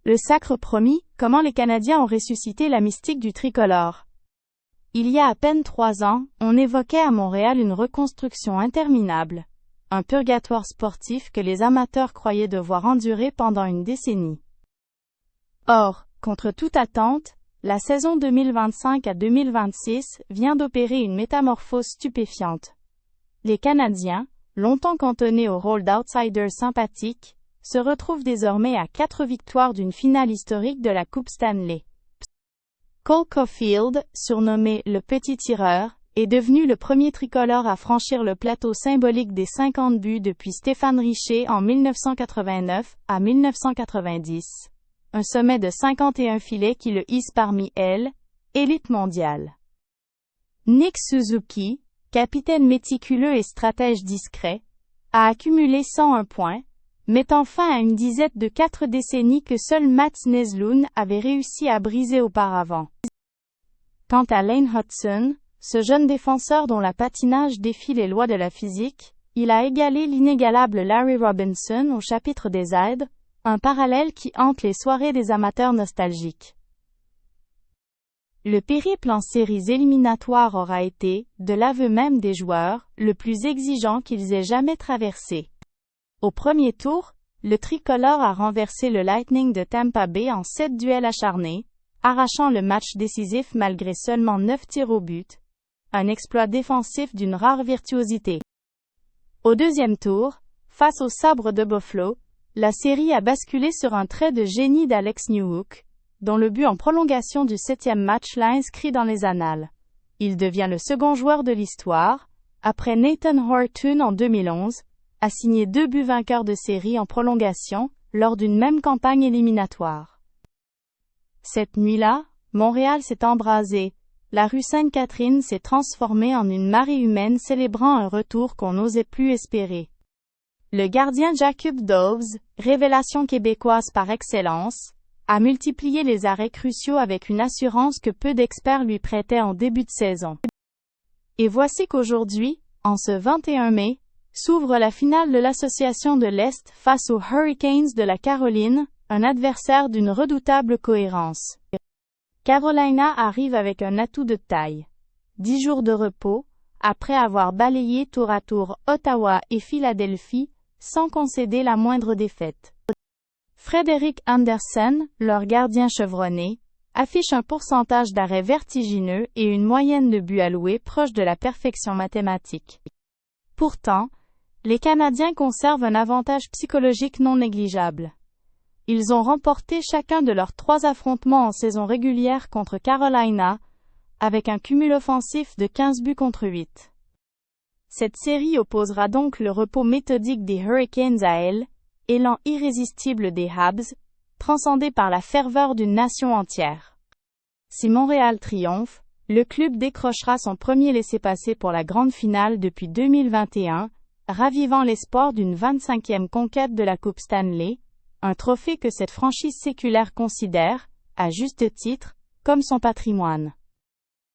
Le sacre promis, comment les Canadiens ont ressuscité la mystique du tricolore. Il y a à peine 3 ans, on évoquait à Montréal une reconstruction interminable. Un purgatoire sportif que les amateurs croyaient devoir endurer pendant une décennie. Or, contre toute attente, la saison 2025 à 2026 vient d'opérer une métamorphose stupéfiante. Les Canadiens, longtemps cantonnés au rôle d'outsiders sympathiques, se retrouvent désormais à 4 victoires d'une finale historique de la Coupe Stanley. Cole Caulfield, surnommé « le petit tireur », est devenu le premier tricolore à franchir le plateau symbolique des 50 buts depuis Stéphane Richer en 1989 à 1990. Un sommet de 51 filets qui le hisse parmi l'élite mondiale. Nick Suzuki, capitaine méticuleux et stratège discret, a accumulé 101 points, mettant fin à une disette de 4 décennies que seul Mats Näslund avait réussi à briser auparavant. Quant à Lane Hutson, ce jeune défenseur dont la patinage défie les lois de la physique, il a égalé l'inégalable Larry Robinson au chapitre des aides, un parallèle qui hante les soirées des amateurs nostalgiques. Le périple en séries éliminatoires aura été, de l'aveu même des joueurs, le plus exigeant qu'ils aient jamais traversé. Au premier tour, le tricolore a renversé le Lightning de Tampa Bay en 7 duels acharnés, arrachant le match décisif malgré seulement 9 tirs au but. Un exploit défensif d'une rare virtuosité. Au deuxième tour, face aux Sabres de Buffalo, la série a basculé sur un trait de génie d'Alex Newhook, dont le but en prolongation du 7e match l'a inscrit dans les annales. Il devient le second joueur de l'histoire, après Nathan Horton en 2011, à signer 2 buts vainqueurs de série en prolongation, lors d'une même campagne éliminatoire. Cette nuit-là, Montréal s'est embrasé. La rue Sainte-Catherine s'est transformée en une marée humaine célébrant un retour qu'on n'osait plus espérer. Le gardien Jakub Doves, révélation québécoise par excellence, a multiplié les arrêts cruciaux avec une assurance que peu d'experts lui prêtaient en début de saison. Et voici qu'aujourd'hui, en ce 21 mai, s'ouvre la finale de l'Association de l'Est face aux Hurricanes de la Caroline, un adversaire d'une redoutable cohérence. Carolina arrive avec un atout de taille. 10 jours de repos, après avoir balayé tour à tour Ottawa et Philadelphie, sans concéder la moindre défaite. Frederik Andersen, leur gardien chevronné, affiche un pourcentage d'arrêts vertigineux et une moyenne de buts alloués proche de la perfection mathématique. Pourtant, les Canadiens conservent un avantage psychologique non négligeable. Ils ont remporté chacun de leurs 3 affrontements en saison régulière contre Carolina, avec un cumul offensif de 15 buts contre 8. Cette série opposera donc le repos méthodique des Hurricanes à l'élan irrésistible des Habs, transcendé par la ferveur d'une nation entière. Si Montréal triomphe, le club décrochera son premier laissez-passer pour la grande finale depuis 2021, ravivant l'espoir d'une 25e conquête de la Coupe Stanley, un trophée que cette franchise séculaire considère, à juste titre, comme son patrimoine.